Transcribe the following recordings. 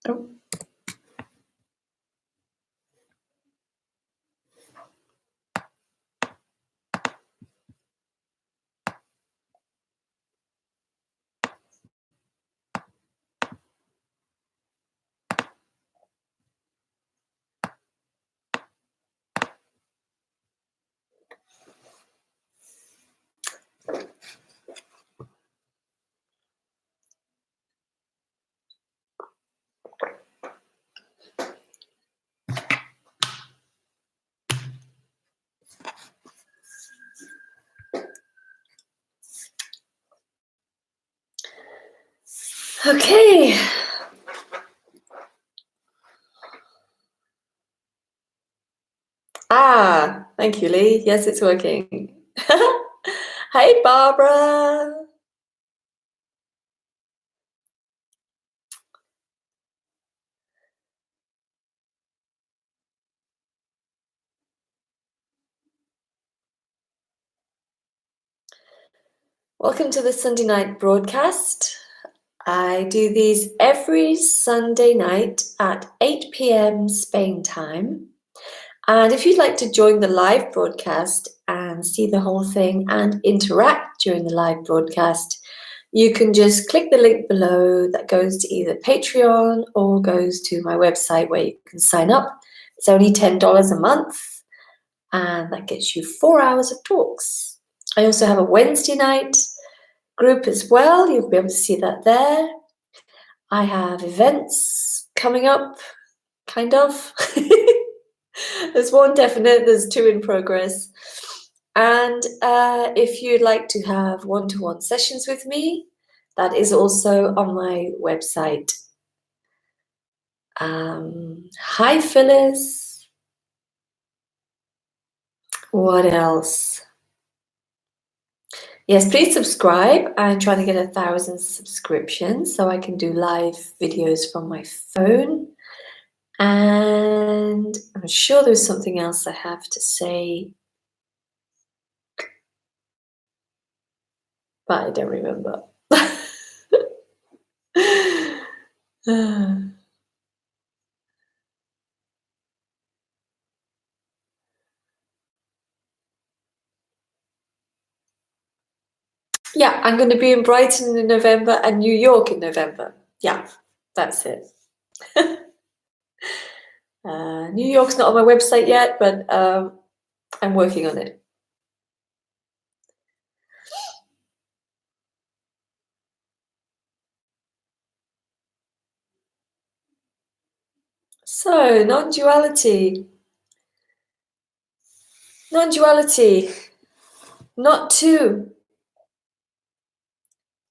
Oh. Okay. Thank you, Lee. Yes, it's working. Hey, Barbara. Welcome to the Sunday night broadcast. I do these every Sunday night at 8 p.m. Spain time. And if you'd like to join the live broadcast and see the whole thing and interact during the live broadcast, you can just click the link below that goes to either Patreon or goes to my website where you can sign up. It's only $10 a month, and that gets you 4 hours of talks. I also have a Wednesday night group as well. You'll be able to see that there. I have events coming up, kind of. There's one definite, there's two in progress. And if you'd like to have one-to-one sessions with me, that is also on my website. Hi, Phyllis. What else? Yes, please subscribe. I'm trying to get 1,000 subscriptions so I can do live videos from my phone. And I'm sure there's something else I have to say, but I don't remember. Yeah, I'm going to be in Brighton in November and New York in November. Yeah, that's it. New York's not on my website yet, but I'm working on it. So, non-duality. Non-duality. Not two.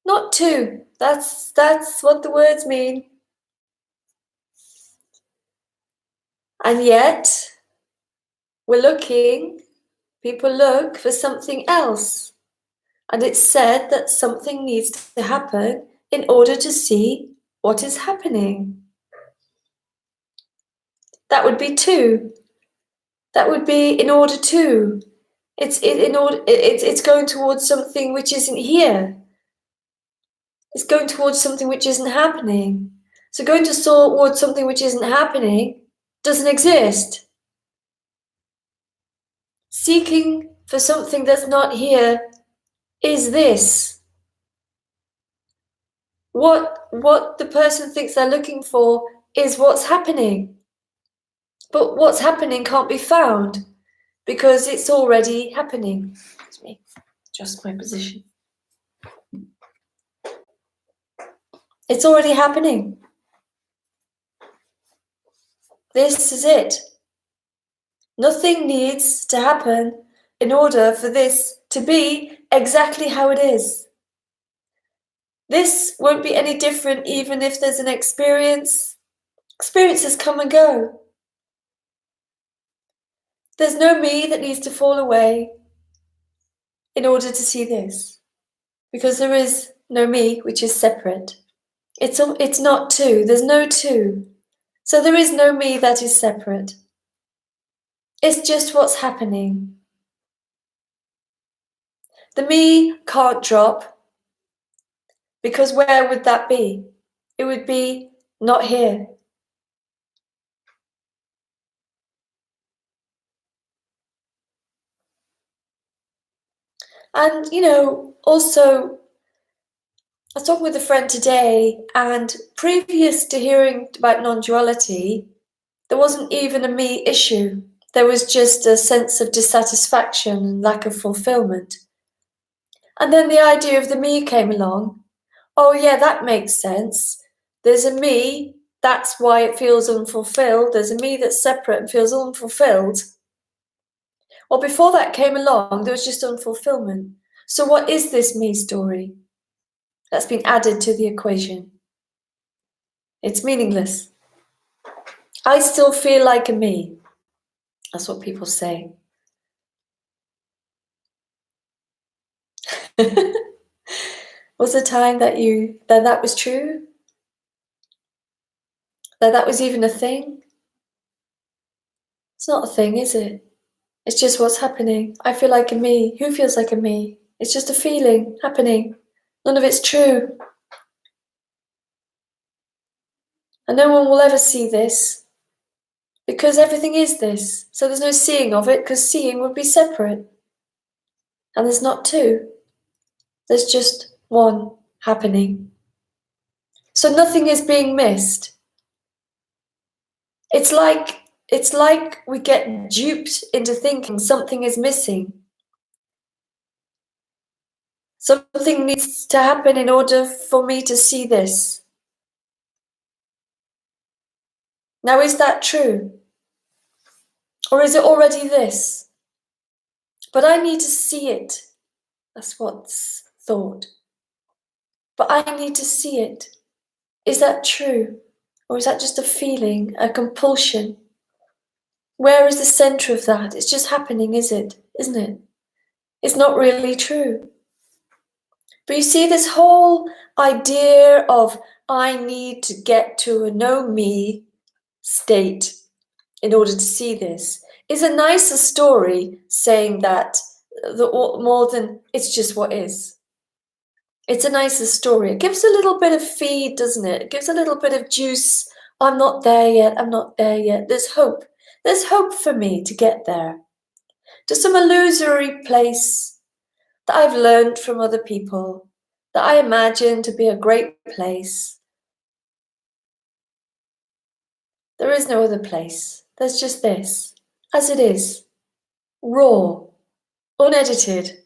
Not two. That's what the words mean. And yet, people look for something else. And it's said that something needs to happen in order to see what is happening. That would be two. That would be in order to. It's going towards something which isn't here. It's going towards something which isn't happening. So going towards something which isn't happening doesn't exist. Seeking for something that's not here is this. What the person thinks they're looking for is what's happening. But what's happening can't be found because it's already happening. Excuse me, adjust my position. It's already happening. This is it. Nothing needs to happen in order for this to be exactly how it is. This won't be any different even if there's an experience. Experiences come and go. There's no me that needs to fall away in order to see this, because there is no me which is separate. It's not two. There's no two. So there is no me that is separate. It's just what's happening. The me can't drop, because where would that be? It would be not here. And, also, I was talking with a friend today, and previous to hearing about non-duality, there wasn't even a me issue. There was just a sense of dissatisfaction and lack of fulfillment. And then the idea of the me came along. Oh, yeah, that makes sense. There's a me, that's why it feels unfulfilled. There's a me that's separate and feels unfulfilled. Well, before that came along, there was just unfulfillment. So, what is this me story that's been added to the equation? It's meaningless. I still feel like a me. That's what people say. Was the time that was true? That was even a thing? It's not a thing, is it? It's just what's happening. I feel like a me. Who feels like a me? It's just a feeling happening. None of it's true. And no one will ever see this because everything is this. So there's no seeing of it because seeing would be separate. And there's not two. There's just one happening. So nothing is being missed. It's like we get duped into thinking something is missing. Something needs to happen in order for me to see this. Now, is that true? Or is it already this? But I need to see it. That's what's thought. But I need to see it. Is that true? Or is that just a feeling, a compulsion? Where is the center of that? It's just happening, isn't it? It's not really true. But you see, this whole idea of I need to get to a know-me state in order to see this is a nicer story saying that more than it's just what is. It's a nicer story. It gives a little bit of feed, doesn't it? It gives a little bit of juice. I'm not there yet. I'm not there yet. There's hope. There's hope for me to get there. To some illusory place that I've learned from other people, that I imagine to be a great place. There is no other place. There's just this, as it is, raw, unedited,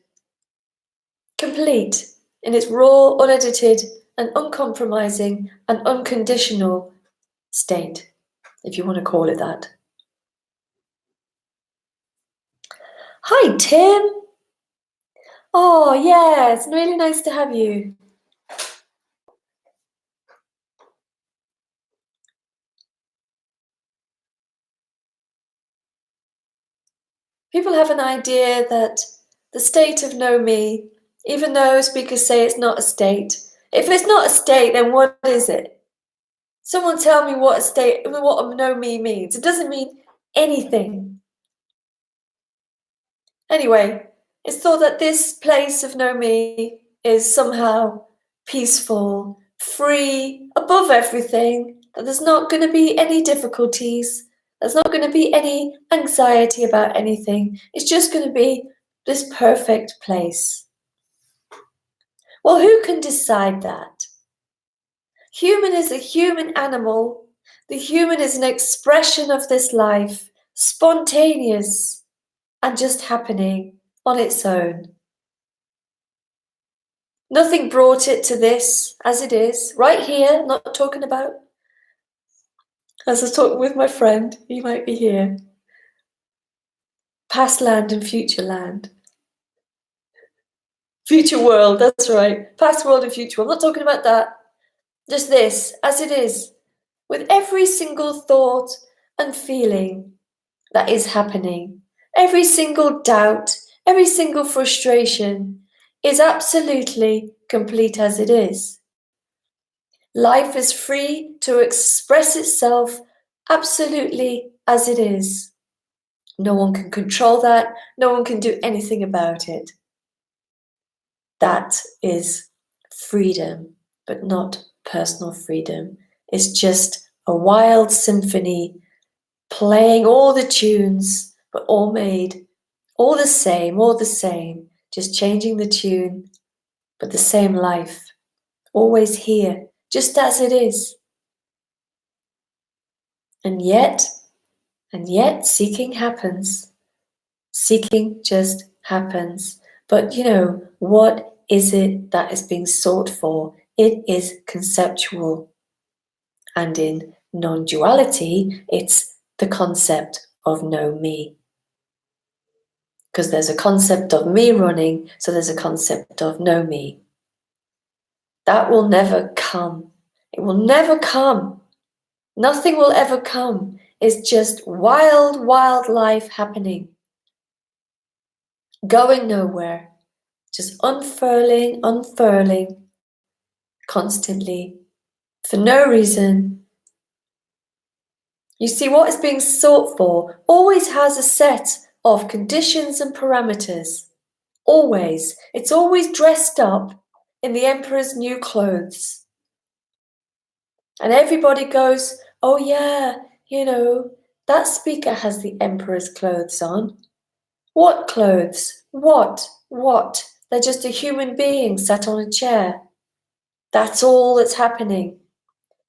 complete in its raw, unedited, and uncompromising and unconditional state, if you want to call it that. Hi, Tim. Oh, yeah, it's really nice to have you. People have an idea that the state of know-me, even though speakers say it's not a state, if it's not a state, then what is it? Someone tell me what a know-me means. It doesn't mean anything. Anyway, it's thought that this place of know-me is somehow peaceful, free, above everything, that there's not going to be any difficulties, there's not going to be any anxiety about anything. It's just going to be this perfect place. Well, who can decide that? Human is a human animal. The human is an expression of this life, spontaneous and just happening on its own. Nothing brought it to this as it is, right here, not talking about. As I was talking with my friend, he might be here. Past land and future land. Future world, that's right. Past world and future world. I'm not talking about that. Just this, as it is, with every single thought and feeling that is happening. Every single doubt, every single frustration is absolutely complete as it is. Life is free to express itself absolutely as it is. No one can control that. No one can do anything about it. That is freedom, but not personal freedom. It's just a wild symphony playing all the tunes, but all made all the same, just changing the tune, but the same life, always here, just as it is. And yet, seeking happens. Seeking just happens. But what is it that is being sought for? It is conceptual. And in non-duality, it's the concept of no me. Because there's a concept of me running, so there's a concept of no me. That will never come. It will never come. Nothing will ever come. It's just wild, wild life happening. Going nowhere. Just unfurling, constantly, for no reason. You see, what is being sought for always has a set of conditions and parameters. Always. It's always dressed up in the emperor's new clothes. And everybody goes, oh yeah, that speaker has the emperor's clothes on. What clothes? What? They're just a human being sat on a chair. That's all that's happening.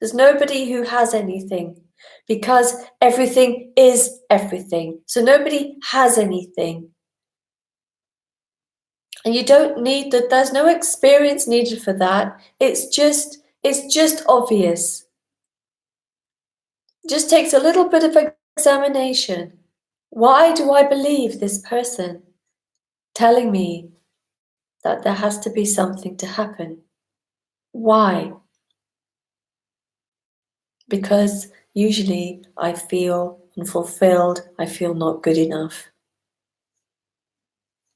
There's nobody who has anything because everything is everything. So nobody has anything. And you don't need that. There's no experience needed for that. It's just obvious. It just takes a little bit of examination. Why do I believe this person telling me that there has to be something to happen? Why? Because usually I feel unfulfilled, I feel not good enough.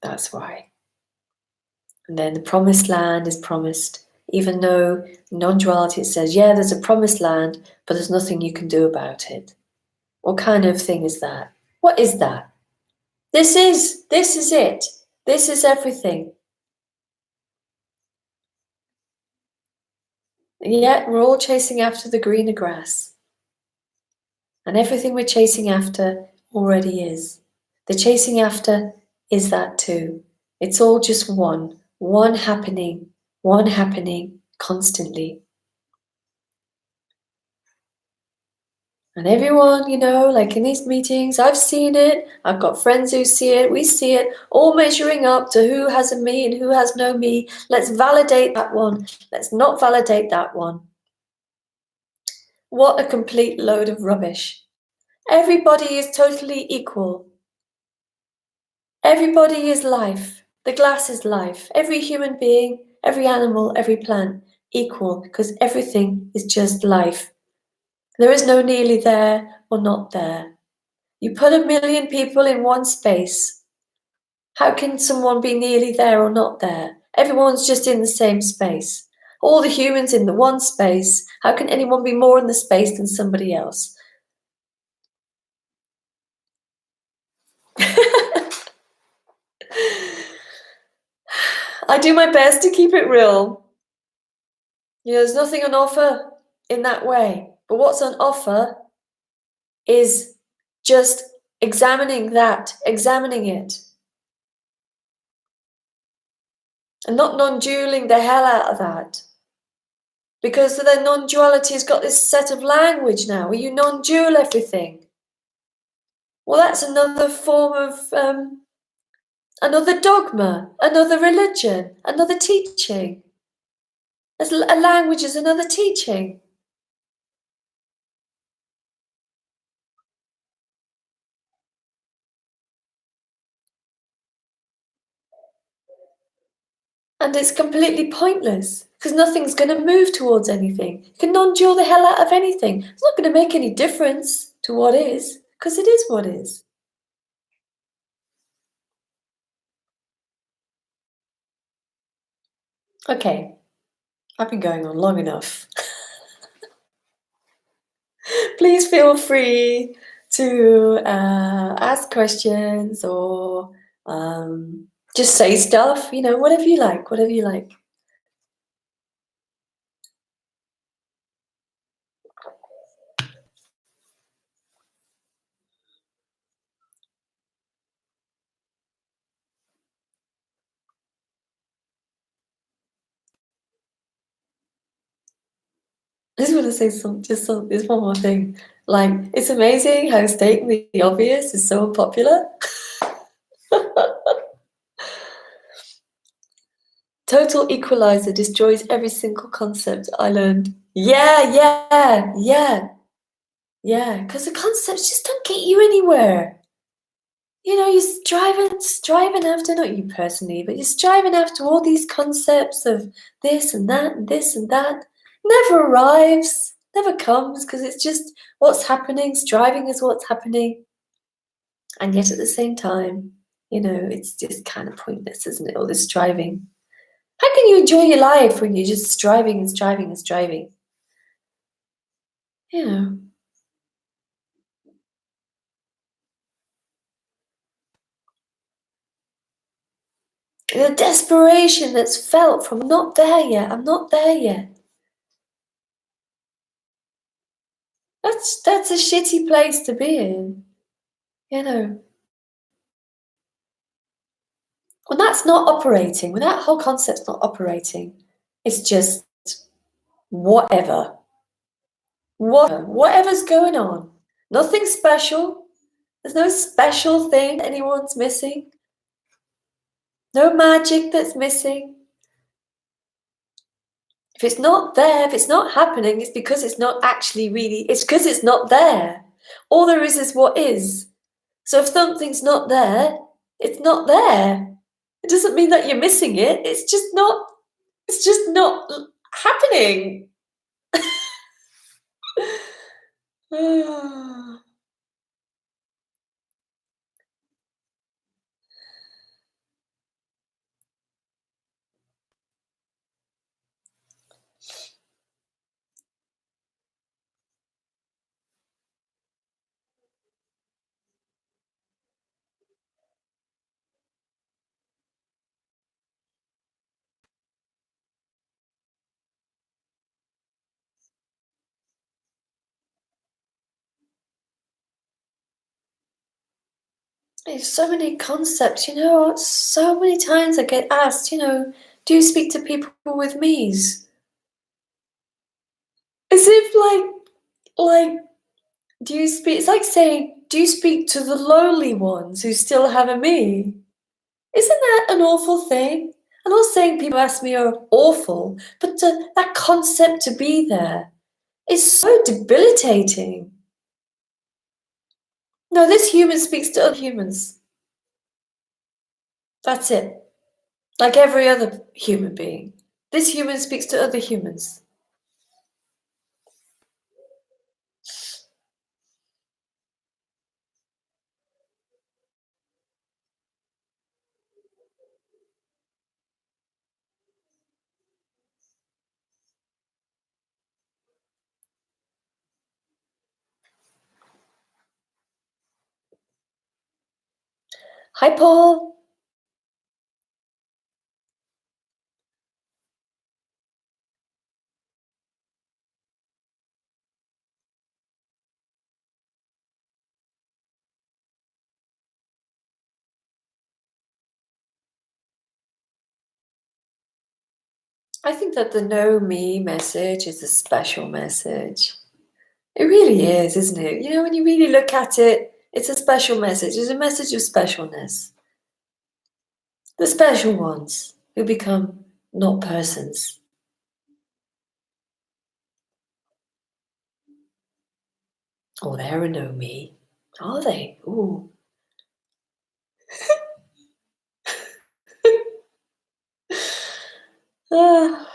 That's why. And then the promised land is promised, even though non-duality says, yeah, there's a promised land, but there's nothing you can do about it. What kind of thing is that? What is that? This is it. This is everything. And yet we're all chasing after the greener grass. And everything we're chasing after already is. The chasing after is that too. It's all just one happening constantly. And everyone, like in these meetings, I've seen it, I've got friends who see it, we see it, all measuring up to who has a me and who has no me. Let's validate that one. Let's not validate that one. What a complete load of rubbish. Everybody is totally equal. Everybody is life. The glass is life. Every human being, every animal, every plant, equal, because everything is just life. There is no nearly there or not there. You put 1 million people in one space. How can someone be nearly there or not there? Everyone's just in the same space. All the humans in the one space. How can anyone be more in the space than somebody else? I do my best to keep it real. There's nothing on offer in that way. But what's on offer is just examining it. And not non-dualing the hell out of that. Because the non-duality has got this set of language now where you non-dual everything. Well, that's another form of, another dogma, another religion, another teaching. As a language is another teaching. And it's completely pointless because nothing's going to move towards anything. You can non-dual the hell out of anything. It's not going to make any difference to what is because it is what is. Okay, I've been going on long enough. Please feel free to ask questions or just say stuff, whatever you like. I just want to say there's one more thing. Like, it's amazing how stating the obvious is so unpopular. Total equalizer destroys every single concept I learned. Yeah. Because the concepts just don't get you anywhere. You know, you're striving after, not you personally, but you're striving after all these concepts of this and that and this and that. Never arrives, never comes, because it's just what's happening. Striving is what's happening. And yet at the same time, you know, it's just kind of pointless, isn't it? All this striving. How can you enjoy your life when you're just striving and striving and striving? You know, the desperation that's felt from not there yet. I'm not there yet. That's a shitty place to be in. You know, when that's not operating, when that whole concept's not operating, it's just whatever. Whatever's going on. Nothing special. There's no special thing anyone's missing. No magic that's missing. If it's not there, if it's not happening, it's because it's not actually really, it's because it's not there. All there is what is. So if something's not there, it's not there. It doesn't mean that you're missing it. It's just not happening. There's so many concepts, you know, so many times I get asked, you know, do you speak to people with me's? As if like, do you speak, it's like saying, do you speak to the lowly ones who still have a me? Isn't that an awful thing? I'm not saying people who ask me are awful, but that concept to be there is so debilitating. No, this human speaks to other humans. That's it. Like every other human being. This human speaks to other humans. Hi, Paul. I think that the know me message is a special message. It really is, isn't it? You know, when you really look at it, it's a special message. It's a message of specialness. The special ones who become not persons. Oh, they're a know me. Are they? Ooh. Ah.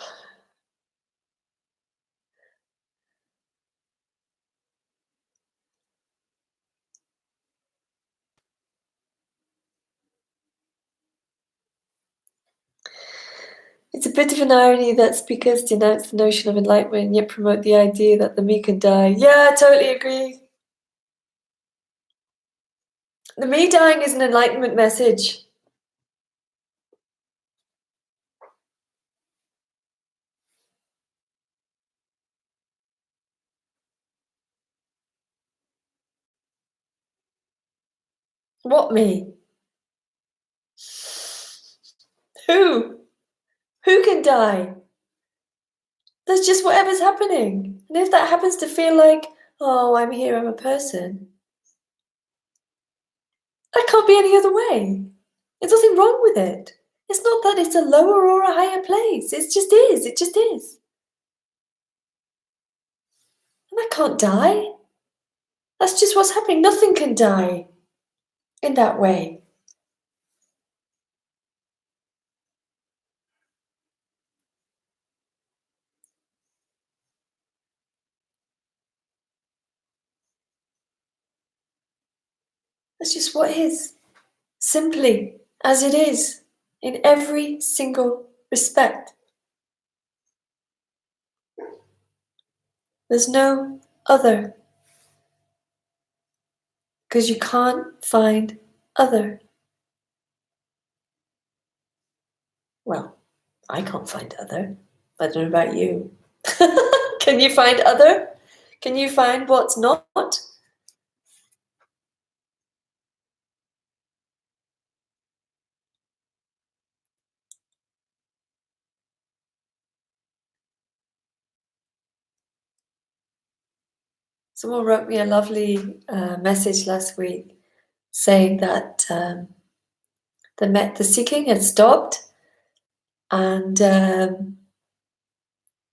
It's a bit of an irony that speakers denounce the notion of enlightenment and yet promote the idea that the me can die. Yeah, I totally agree. The me dying is an enlightenment message. What me? Who? Who can die? That's just whatever's happening. And if that happens to feel like, oh, I'm here, I'm a person, that can't be any other way. There's nothing wrong with it. It's not that it's a lower or a higher place. It just is. It just is. And that can't die. That's just what's happening. Nothing can die in that way. That's just what is. Simply as it is in every single respect. There's no other. Because you can't find other. Well, I can't find other. I don't know about you. Can you find other? Can you find what's not? Someone wrote me a lovely message last week saying that the seeking had stopped, and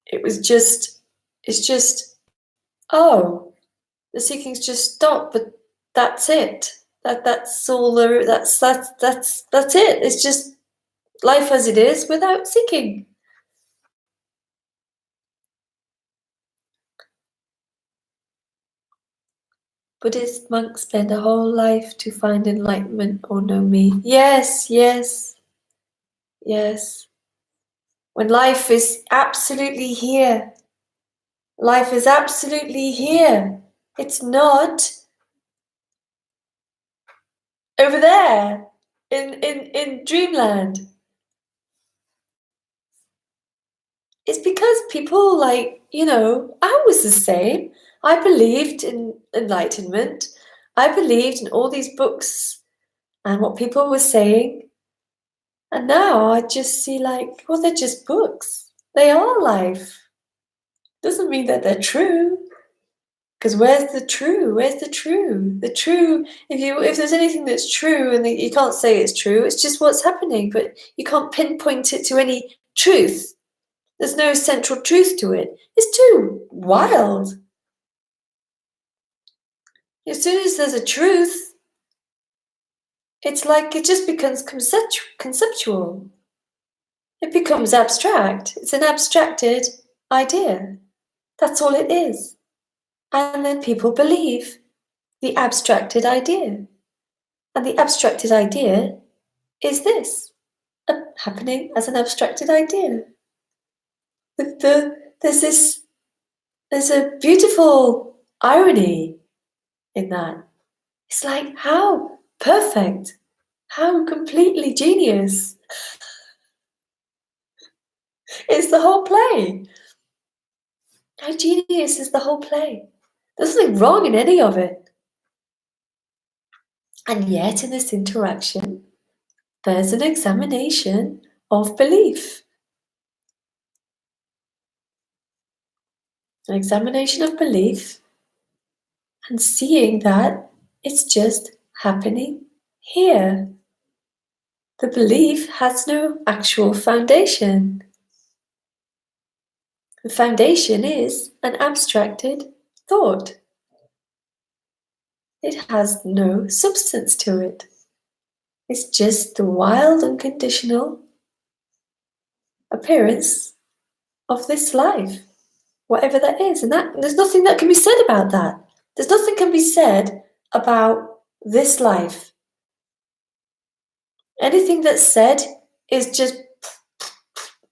it's just, oh, the seeking's just stopped, but that's it. That's all there. That's it. It's just life as it is without seeking. Buddhist monks spend a whole life to find enlightenment or know me. Yes, yes, yes. When life is absolutely here, life is absolutely here. It's not over there in dreamland. It's because people I was the same. I believed in enlightenment. I believed in all these books and what people were saying. And now I just see well, they're just books. They are life. Doesn't mean that they're true. Because where's the true? Where's the true? The true, if there's anything that's true and you can't say it's true, it's just what's happening, but you can't pinpoint it to any truth. There's no central truth to it. It's too wild. As soon as there's a truth, it's like it just becomes conceptual. It becomes abstract. It's an abstracted idea. That's all it is. And then people believe the abstracted idea. And the abstracted idea is this, happening as an abstracted idea. There's a beautiful irony in that. It's like, how perfect, how completely genius is the whole play. How genius is the whole play. There's nothing wrong in any of it. And yet in this interaction, there's an examination of belief. An examination of belief and seeing that it's just happening here. The belief has no actual foundation. The foundation is an abstracted thought. It has no substance to it. It's just the wild, unconditional appearance of this life, whatever that is. And there's nothing that can be said about that. There's nothing can be said about this life. Anything that's said is just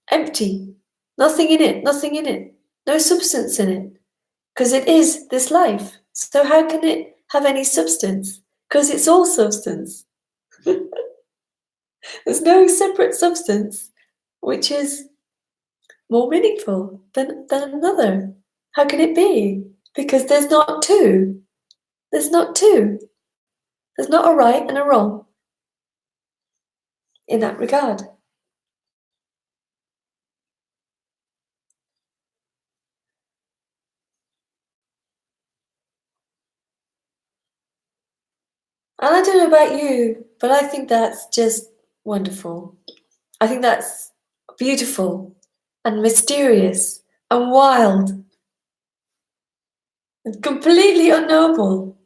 empty. Nothing in it, nothing in it. No substance in it. Because it is this life. So how can it have any substance? Because it's all substance. There's no separate substance which is more meaningful than another. How can it be? Because there's not two. There's not two. There's not a right and a wrong in that regard. And I don't know about you, but I think that's just wonderful. I think that's beautiful and mysterious and wild and completely unknowable.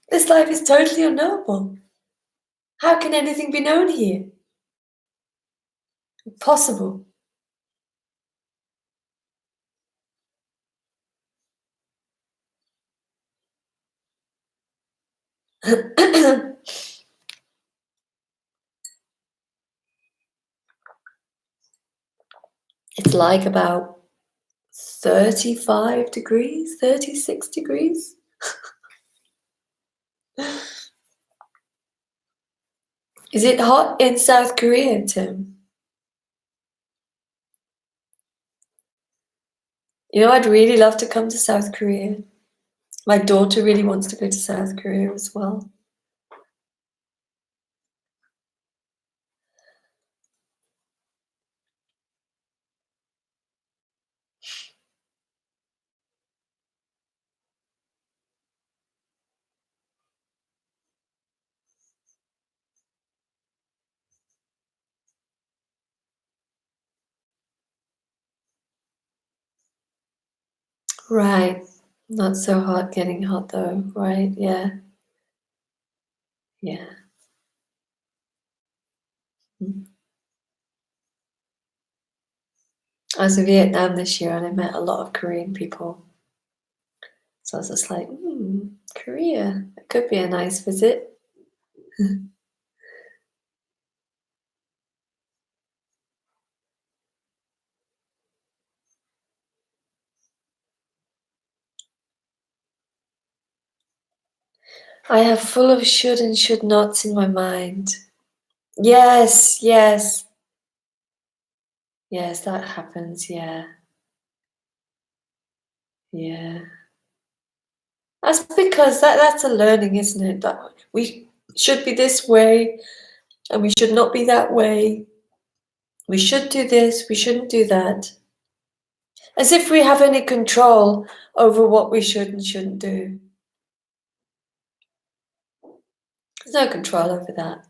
This life is totally unknowable. How can anything be known here? Impossible. It's like about 35 degrees, 36 degrees. Is it hot in South Korea, Tim? You know, I'd really love to come to South Korea. My daughter really wants to go to South Korea as well. Right. Not so hot, getting hot though, right? Yeah. Yeah. Mm. I was in Vietnam this year and I met a lot of Korean people. So I was just like, Korea, it could be a nice visit. I have full of should and should nots in my mind. Yes, yes. Yes, that happens, yeah. Yeah. That's because that's a learning, isn't it? That we should be this way and we should not be that way. We should do this, we shouldn't do that. As if we have any control over what we should and shouldn't do. There's no control over that.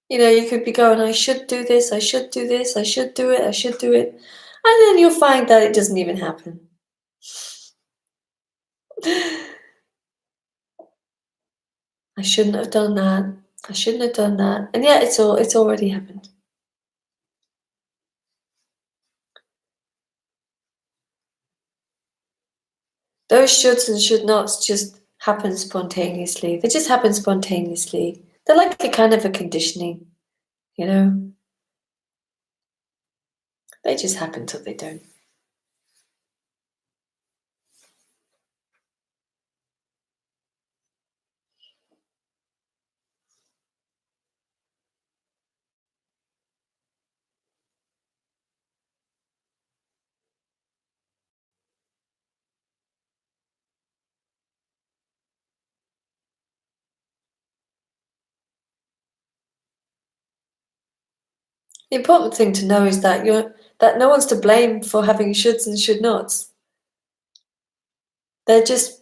You know, you could be going, I should do this, I should do this, I should do it, I should do it. And then you'll find that it doesn't even happen. I shouldn't have done that. I shouldn't have done that. And yet it's already happened. Those shoulds and should nots just happen spontaneously. They just happen spontaneously. They're like a kind of a conditioning, you know? They just happen till they don't. The important thing to know is that that no one's to blame for having shoulds and should nots. They're just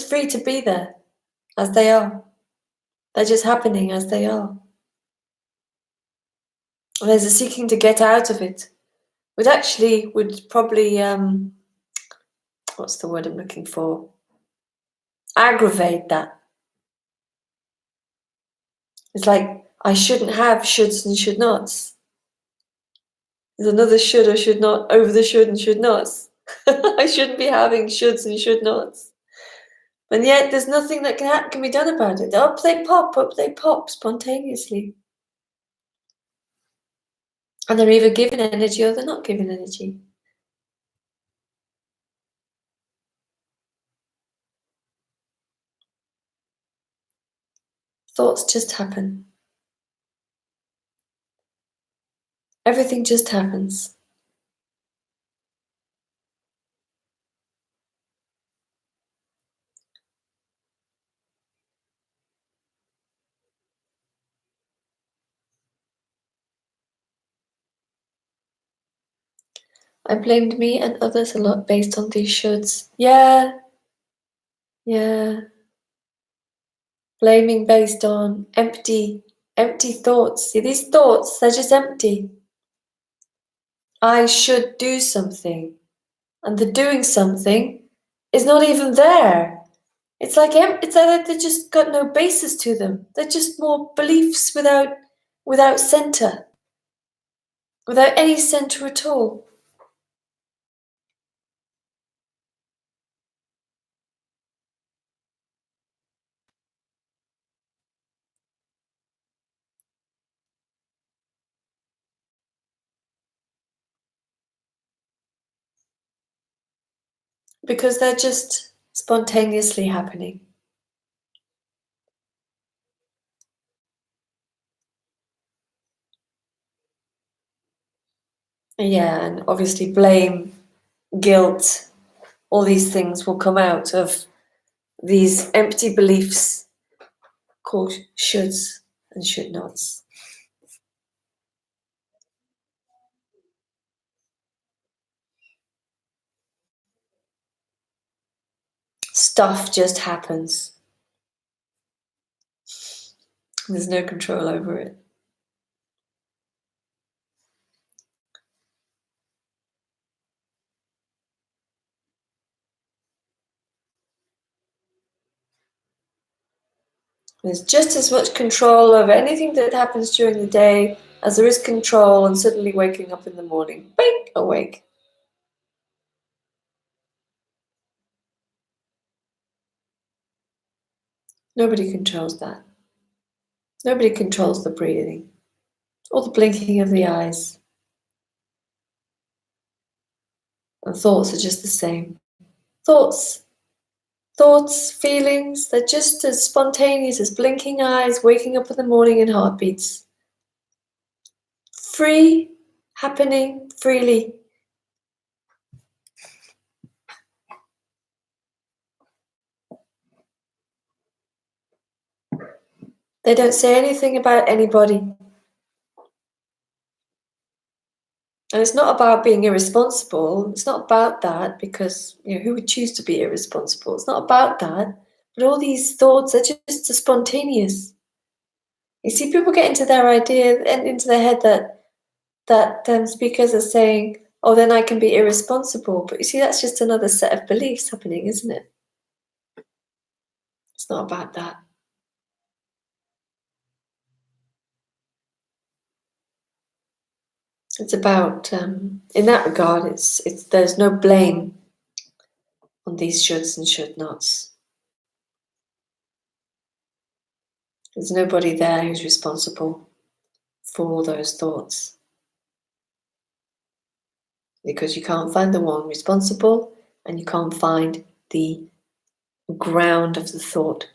free to be there as they are. They're just happening as they are. And there's a seeking to get out of it. Would probably what's the word I'm looking for? Aggravate that. It's like I shouldn't have shoulds and should nots. There's another should or should not over the should and should nots. I shouldn't be having shoulds and should nots. And yet there's nothing that can be done about it. Up they pop spontaneously. And they're either given energy or they're not given energy. Thoughts just happen. Everything just happens. I blamed me and others a lot based on these shoulds. Yeah. Blaming based on empty thoughts. See, these thoughts, they're just empty. I should do something. And the doing something is not even there. It's like they just got no basis to them. They're just more beliefs without center, without any center at all. Because they're just spontaneously happening. Yeah, and obviously blame, guilt, all these things will come out of these empty beliefs called shoulds and should nots. Stuff just happens. There's no control over it. There's just as much control over anything that happens during the day as there is control on suddenly waking up in the morning. Bang! Awake. Nobody controls that. Nobody controls the breathing or the blinking of the eyes. And thoughts are just the same. Thoughts, feelings, they're just as spontaneous as blinking eyes, waking up in the morning, and heartbeats. Free, happening freely. They don't say anything about anybody. And it's not about being irresponsible. It's not about that, because who would choose to be irresponsible? It's not about that. But all these thoughts are just spontaneous. You see, people get into their idea and into their head that speakers are saying, "Oh, then I can be irresponsible." But you see, that's just another set of beliefs happening, isn't it? It's not about that. It's about, in that regard, it's there's no blame on these shoulds and should nots. There's nobody there who's responsible for all those thoughts, because you can't find the one responsible, and you can't find the ground of the thought.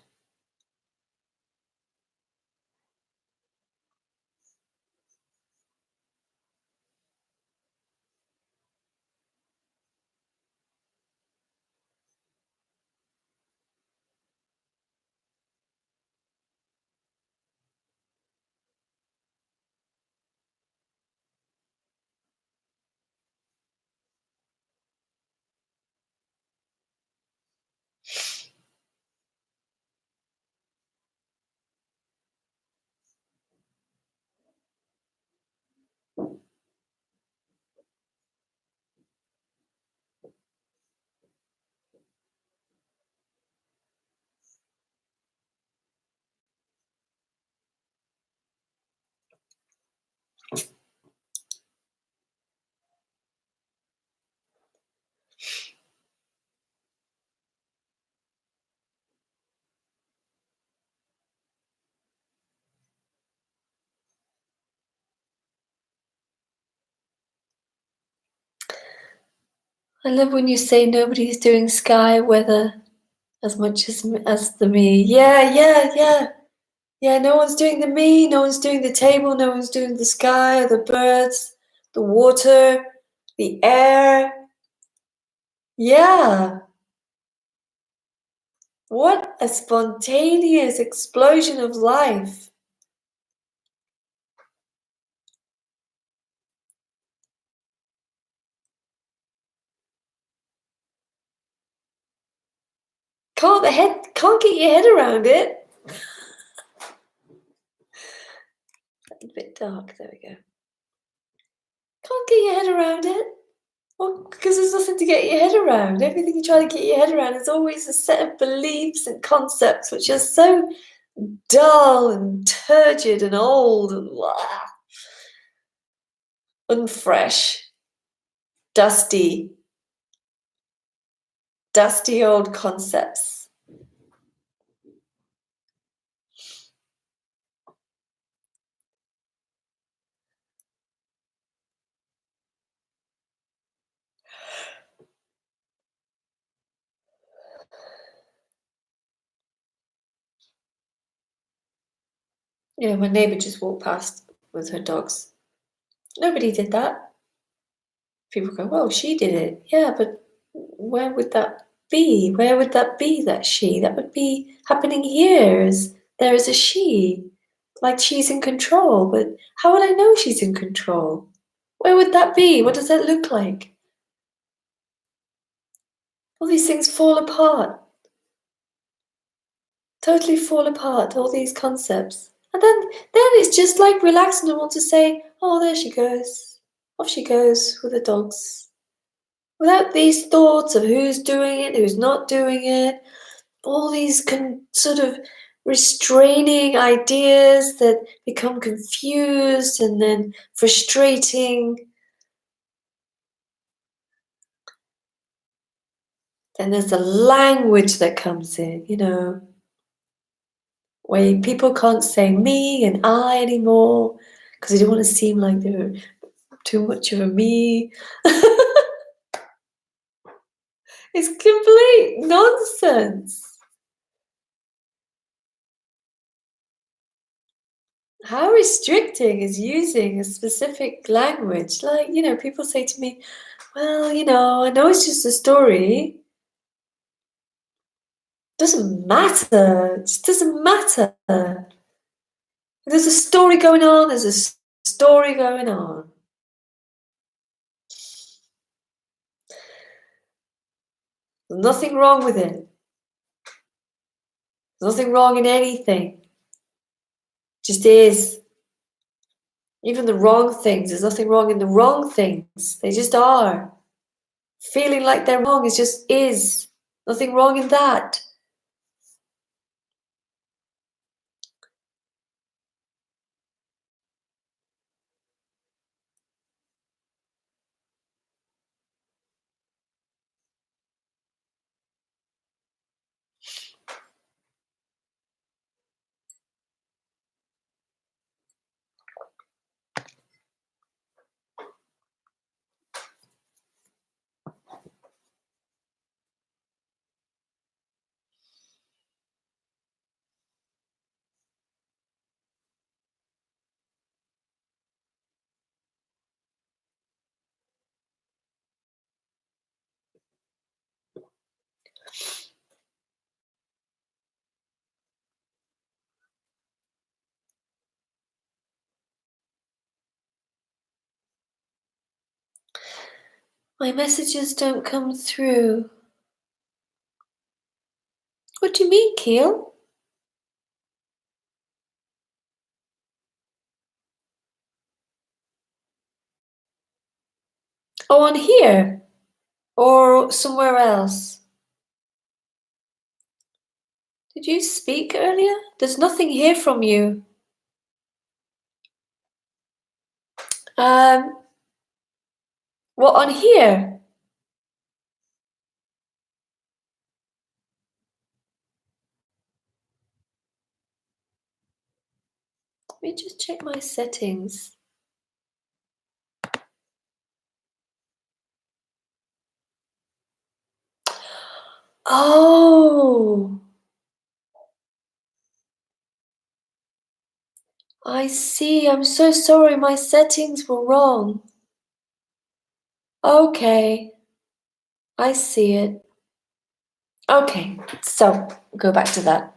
I love when you say nobody's doing sky weather as much as the me. Yeah, no one's doing the me, no one's doing the table, no one's doing the sky, the birds, the water, the air. Yeah. What a spontaneous explosion of life. Can't get your head around it. A bit dark. There we go. Can't get your head around it. Well, because there's nothing to get your head around. Everything you try to get your head around is always a set of beliefs and concepts which are so dull and turgid and old and unfresh, dusty old concepts. My neighbour just walked past with her dogs. Nobody did that. People go, well, she did it. Yeah, but where would that be? Where would that be, that she? That would be happening here. There is a she. Like she's in control. But how would I know she's in control? Where would that be? What does that look like? All these things fall apart. Totally fall apart, all these concepts. And then it's just like relaxed and want to say, oh, there she goes. Off she goes with the dogs. Without these thoughts of who's doing it, who's not doing it, all these sort of restraining ideas that become confused and then frustrating. Then there's the language that comes in, where people can't say me and I anymore because they don't want to seem like they're too much of a me. It's complete nonsense. How restricting is using a specific language? Like, people say to me, well, I know it's just a story. Doesn't matter. It just doesn't matter. If there's a story going on, there's a story going on. There's nothing wrong with it. There's nothing wrong in anything. It just is. Even the wrong things, there's nothing wrong in the wrong things. They just are. Feeling like they're wrong is just is. Nothing wrong in that. My messages don't come through. What do you mean, Keel? Oh, on here? Or somewhere else? Did you speak earlier? There's nothing here from you. What, on here? Let me just check my settings. Oh, I see. I'm so sorry. My settings were wrong. Okay, I see it. Okay, so go back to that.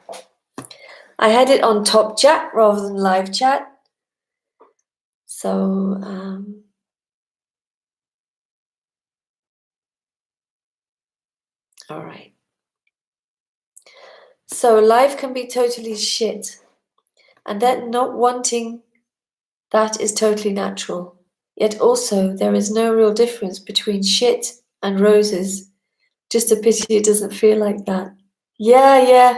I had it on top chat rather than live chat. So, all right. So life can be totally shit. And that not wanting That is totally natural. Yet also there is no real difference between shit and roses. Just a pity it doesn't feel like that. Yeah.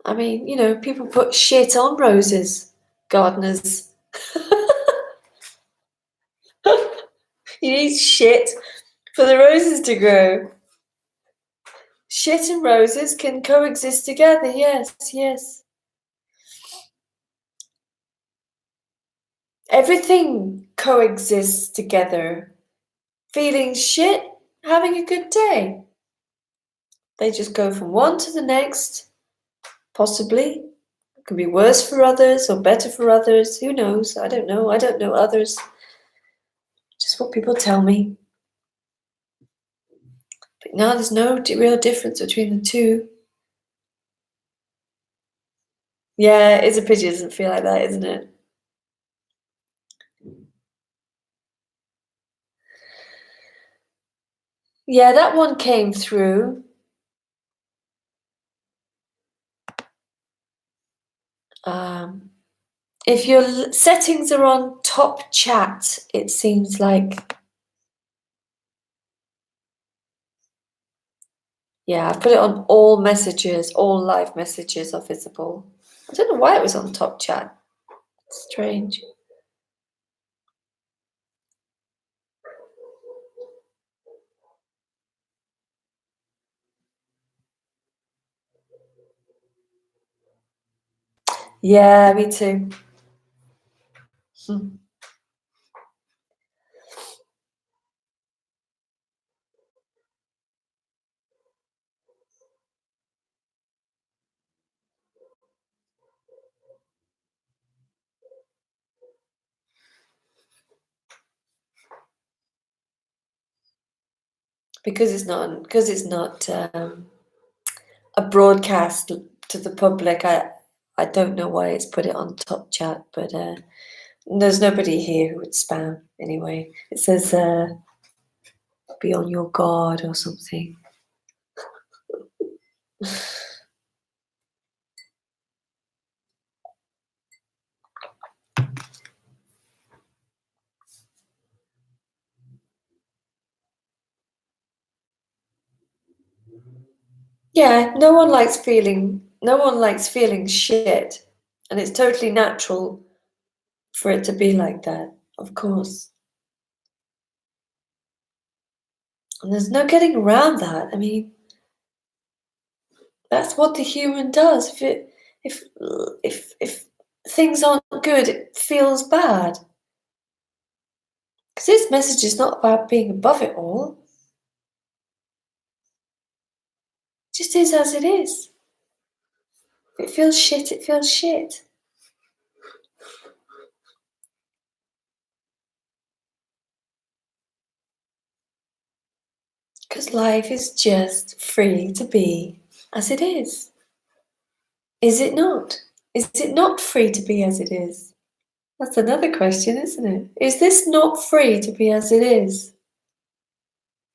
I mean, people put shit on roses, gardeners. You need shit for the roses to grow. Shit and roses can coexist together, yes. Everything coexists together. Feeling shit, having a good day. They just go from one to the next, possibly. It can be worse for others or better for others. Who knows? I don't know. I don't know others. Just what people tell me. But no, there's no real difference between the two. Yeah, it's a pity it doesn't feel like that, isn't it? Yeah, that one came through. If your settings are on top chat, it seems like... Yeah, I've put it on all messages, all live messages are visible. I don't know why it was on top chat. Strange. Yeah, me too. Because it's not a broadcast to the public. I don't know why it's put it on top chat, but there's nobody here who would spam anyway. It says be on your guard or something. Yeah, no one likes feeling shit, and it's totally natural for it to be like that, of course. And there's no getting around that. I mean, that's what the human does. If things aren't good, it feels bad. Because this message is not about being above it all. It just is as it is. If it feels shit, it feels shit. Because life is just free to be as it is. Is it not? Is it not free to be as it is? That's another question, isn't it? Is this not free to be as it is?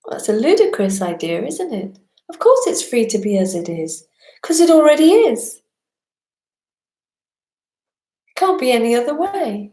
Well, that's a ludicrous idea, isn't it? Of course it's free to be as it is, because it already is. It can't be any other way.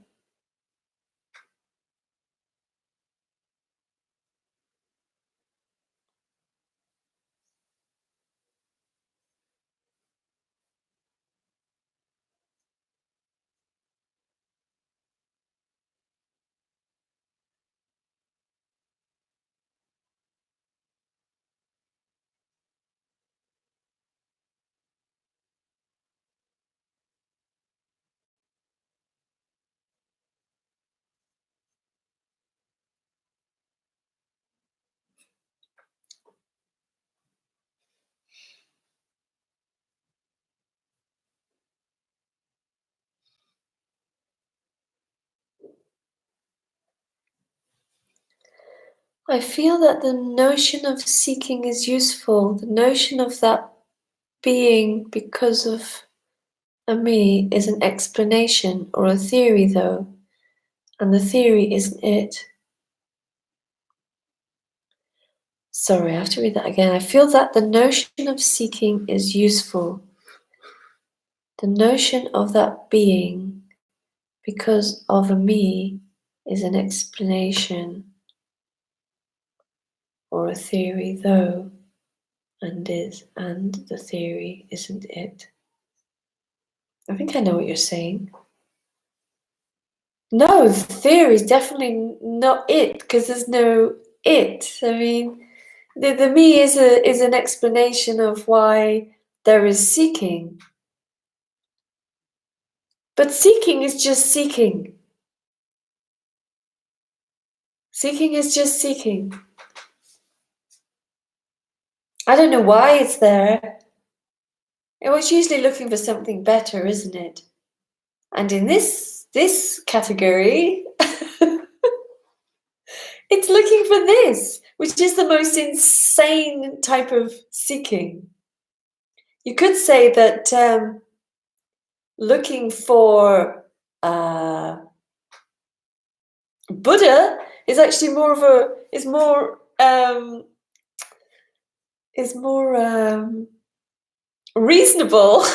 I feel that the notion of seeking is useful. The notion of that being because of a me is an explanation or a theory, though, and the theory isn't it. Sorry, I have to read that again. I feel that the notion of seeking is useful. The notion of that being because of a me is an explanation or a theory, though, and the theory isn't it. I think I know what you're saying. No, the theory is definitely not it, because there's no it. I mean, the me is an explanation of why there is seeking. But seeking is just seeking. Seeking is just seeking. I don't know why it's there. It was usually looking for something better, isn't it? And in this category, it's looking for this, which is the most insane type of seeking. You could say that looking for Buddha is actually more reasonable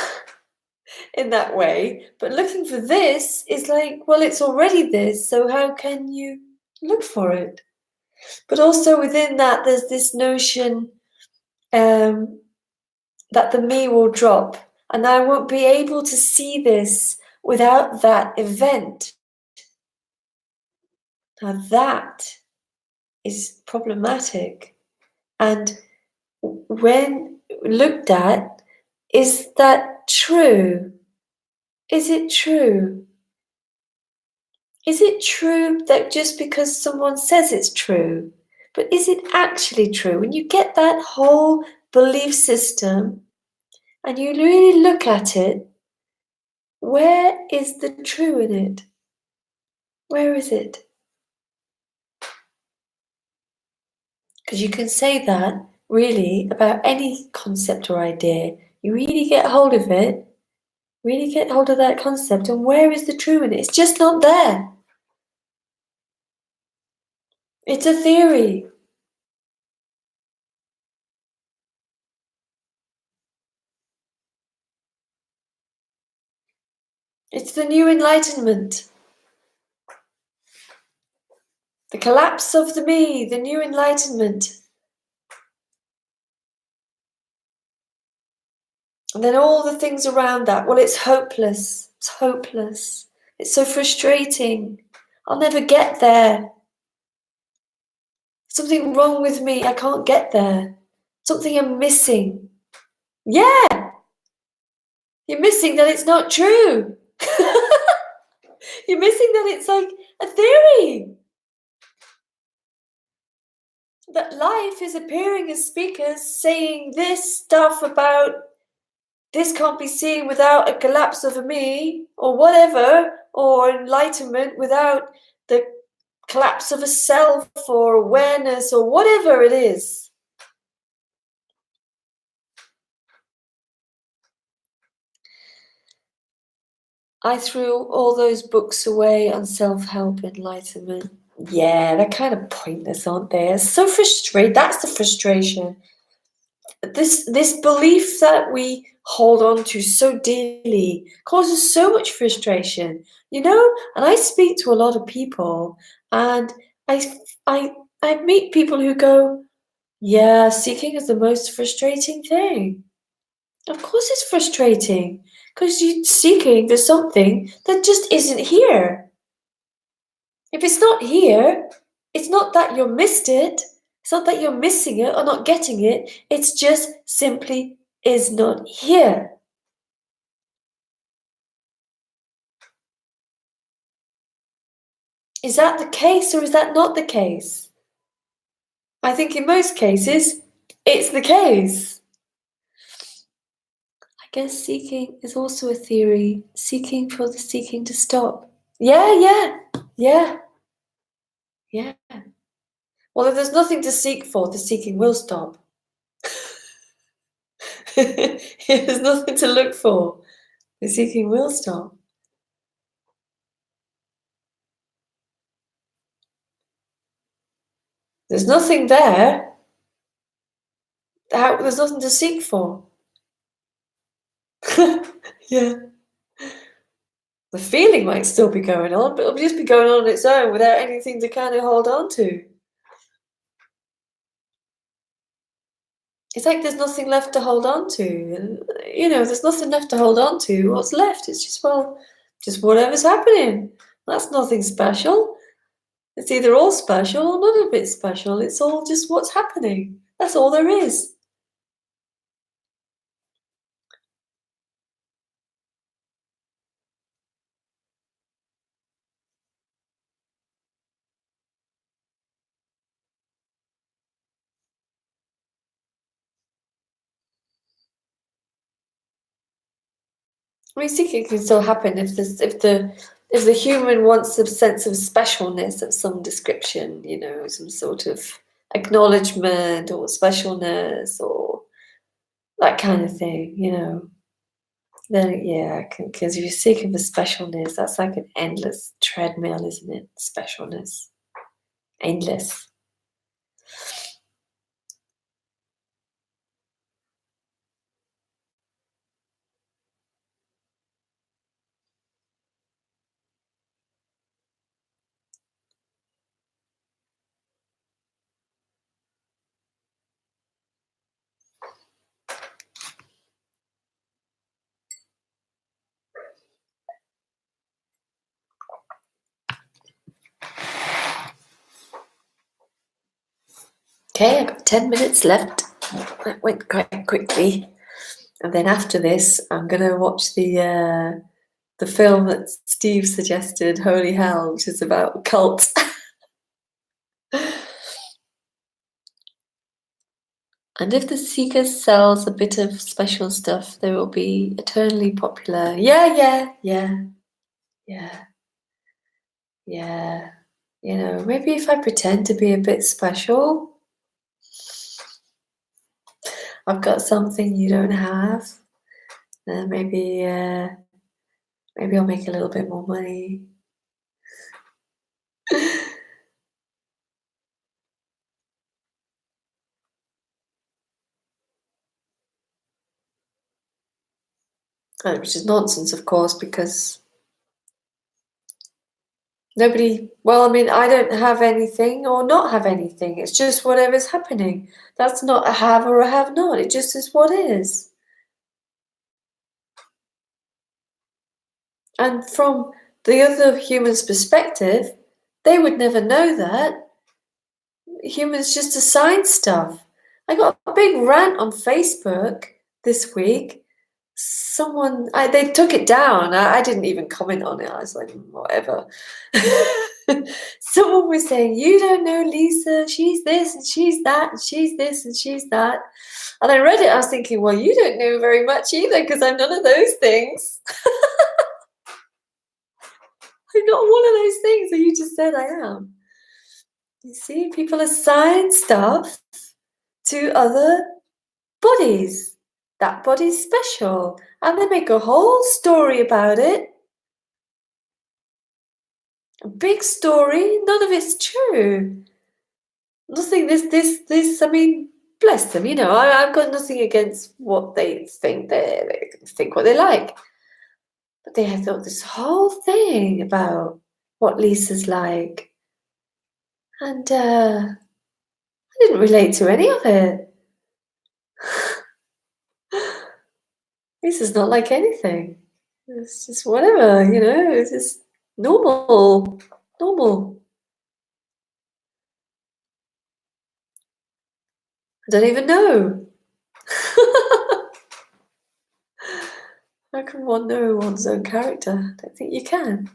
in that way. But looking for this is like, well, it's already this, so how can you look for it? But also within that, there's this notion that the me will drop, and I won't be able to see this without that event. Now that is problematic. And when looked at, is that true? Is it true? Is it true that just because someone says it's true, but is it actually true? When you get that whole belief system and you really look at it, where is the true in it? Where is it? Because you can say that really about any concept or idea. You really get hold of it, really get hold of that concept, and where is the true in it? It's just not there. It's a theory. It's the new enlightenment. The collapse of the me, the new enlightenment. And then all the things around that. Well, it's hopeless. It's hopeless. It's so frustrating. I'll never get there. Something wrong with me. I can't get there. Something I'm missing. Yeah, you're missing that it's not true. You're missing that it's like a theory. That life is appearing as speakers saying this stuff about this can't be seen without a collapse of a me, or whatever, or enlightenment without the collapse of a self, or awareness, or whatever it is. I threw all those books away on self-help enlightenment. Yeah, they're kind of pointless, aren't they? It's so frustrating. That's the frustration. This belief that we hold on to so dearly causes so much frustration, and I speak to a lot of people, and I meet people who go, yeah, seeking is the most frustrating thing. Of course it's frustrating, because you're seeking for something that just isn't here. If it's not here, it's not that you missed it. It's not that you're missing it or not getting it. It's just simply is not here. Is that the case or is that not the case? I think in most cases, it's the case. I guess seeking is also a theory. Seeking for the seeking to stop. Yeah. Well, if there's nothing to seek for, the seeking will stop. If there's nothing to look for, the seeking will stop. There's nothing there. There's nothing to seek for. Yeah. The feeling might still be going on, but it'll just be going on its own without anything to kind of hold on to. It's like there's nothing left to hold on to. And, there's nothing left to hold on to. What's left? It's just, just whatever's happening. That's nothing special. It's either all special or none of it's special. It's all just what's happening. That's all there is. I mean, I think it can still happen if the human wants a sense of specialness of some description, some sort of acknowledgement or specialness or that kind of thing, then yeah, because if you're seeking for specialness, that's like an endless treadmill, isn't it? Specialness, endless. Okay, I've got 10 minutes left. That went quite quickly. And then after this, I'm going to watch the film that Steve suggested, Holy Hell, which is about cults. And if the Seeker sells a bit of special stuff, they will be eternally popular. Yeah. Maybe if I pretend to be a bit special, I've got something you don't have, then maybe I'll make a little bit more money. Which is nonsense, of course, because I don't have anything or not have anything. It's just whatever's happening. That's not a have or a have not. It just is what is. And from the other human's perspective, they would never know that. Humans just assign stuff. I got a big rant on Facebook this week. They took it down. I didn't even comment on it. I was like, whatever. Someone was saying, you don't know Lisa, she's this and she's that and she's this and she's that. And I read it, I was thinking, well, you don't know very much either because I'm none of those things. I'm not one of those things that you just said I am. You see, people assign stuff to other bodies. That body's special. And they make a whole story about it. A big story. None of it's true. Nothing, I mean, bless them, I've got nothing against what they think. They think what they like. But they have got this whole thing about what Lisa's like. And I didn't relate to any of it. Lisa's not like anything. It's just whatever, it's just normal. I don't even know. How can one know one's own character? I don't think you can.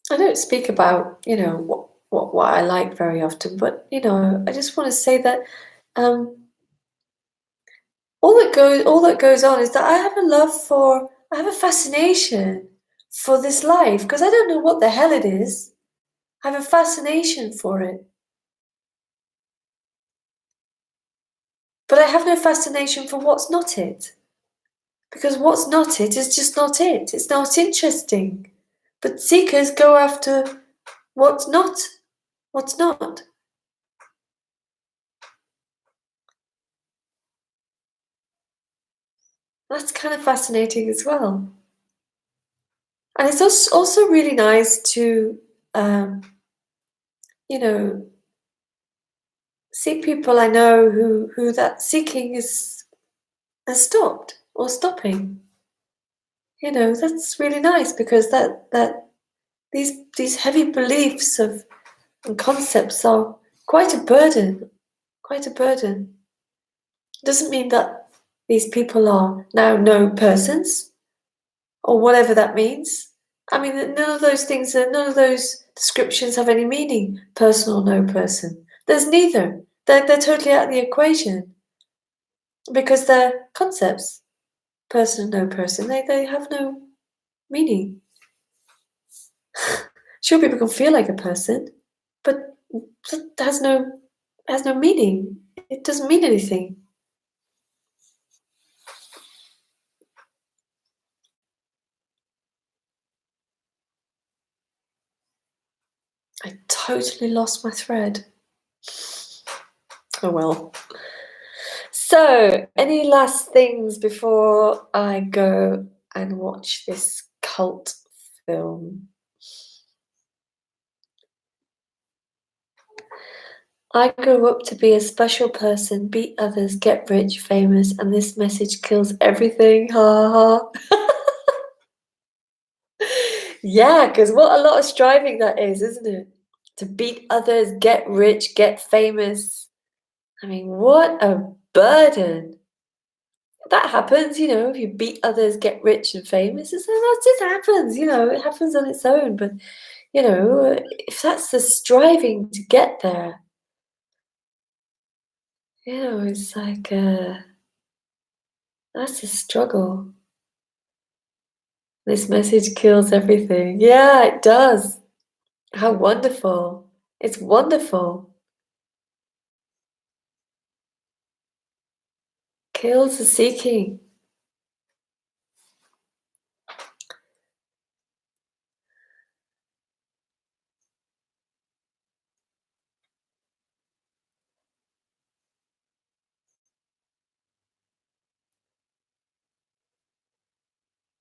I don't speak about, what I like very often, but I just want to say that all that goes on is that I have a fascination for this life because I don't know what the hell it is. I have a fascination for it. But I have no fascination for what's not it. Because what's not it is just not it. It's not interesting. But seekers go after what's not. What's not. That's kind of fascinating as well. And it's also really nice to, see people I know who that seeking has stopped or stopping. That's really nice because that these heavy beliefs and concepts are quite a burden. Quite a burden. Doesn't mean that these people are now no persons or whatever that means. I mean, none of those descriptions have any meaning, person or no person. There's neither. They're totally out of the equation because they're concepts, person and no person. They have no meaning. Sure, people can feel like a person, but it has no meaning. It doesn't mean anything. I totally lost my thread. Oh well. So, any last things before I go and watch this cult film? I grew up to be a special person, beat others, get rich, famous, and this message kills everything. Ha ha. Yeah, because what a lot of striving that is, isn't it? To beat others, get rich, get famous. I mean, what a burden. That happens, if you beat others, get rich and famous, that just happens, it happens on its own. But, if that's the striving to get there, it's like, that's a struggle. This message kills everything. Yeah, it does. How wonderful. It's wonderful. Kills the seeking.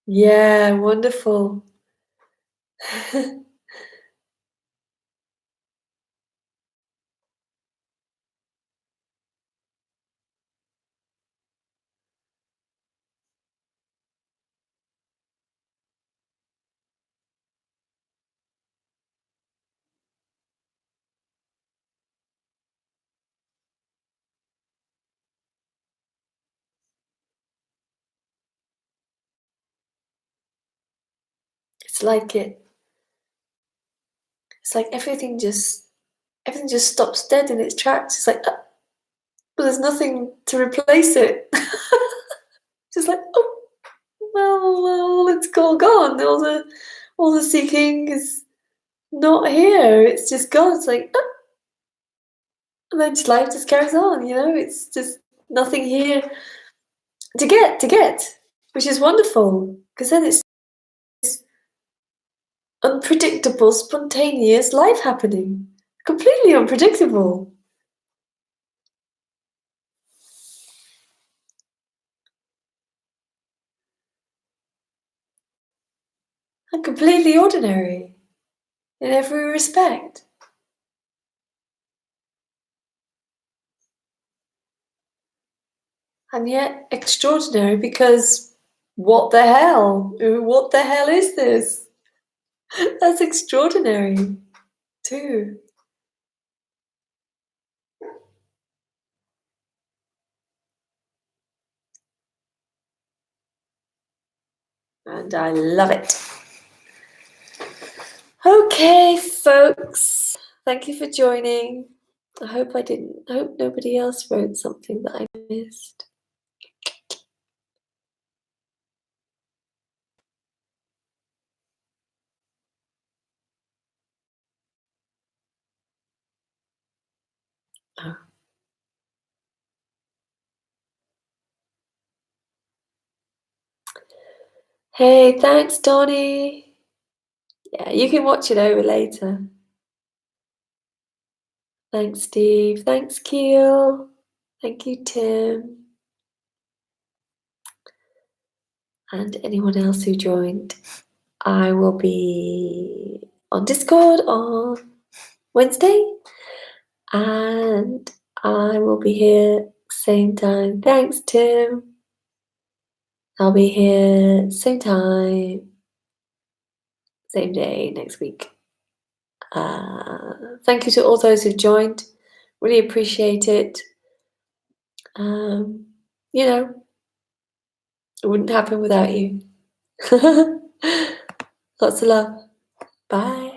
Yeah, wonderful. It's like everything just stops dead in its tracks. It's like, but there's nothing to replace it. Just like, oh, well, it's all gone. All the seeking is not here. It's just gone. It's like, oh, and then life just carries on. It's just nothing here to get, which is wonderful because then it's unpredictable, spontaneous life happening, completely unpredictable and completely ordinary in every respect. And yet extraordinary because what the hell? What the hell is this? That's extraordinary too. And I love it. Okay, folks. Thank you for joining. I hope nobody else wrote something that I missed. Oh. Hey, thanks, Donnie. Yeah, you can watch it over later. Thanks, Steve. Thanks, Keel. Thank you, Tim. And anyone else who joined. I will be on Discord on Wednesday, and I will be here same time. Thanks, Tim. I'll be here same time, same day next week. Thank you to all those who've joined. Really appreciate it. You know, it wouldn't happen without you. Lots of love. Bye.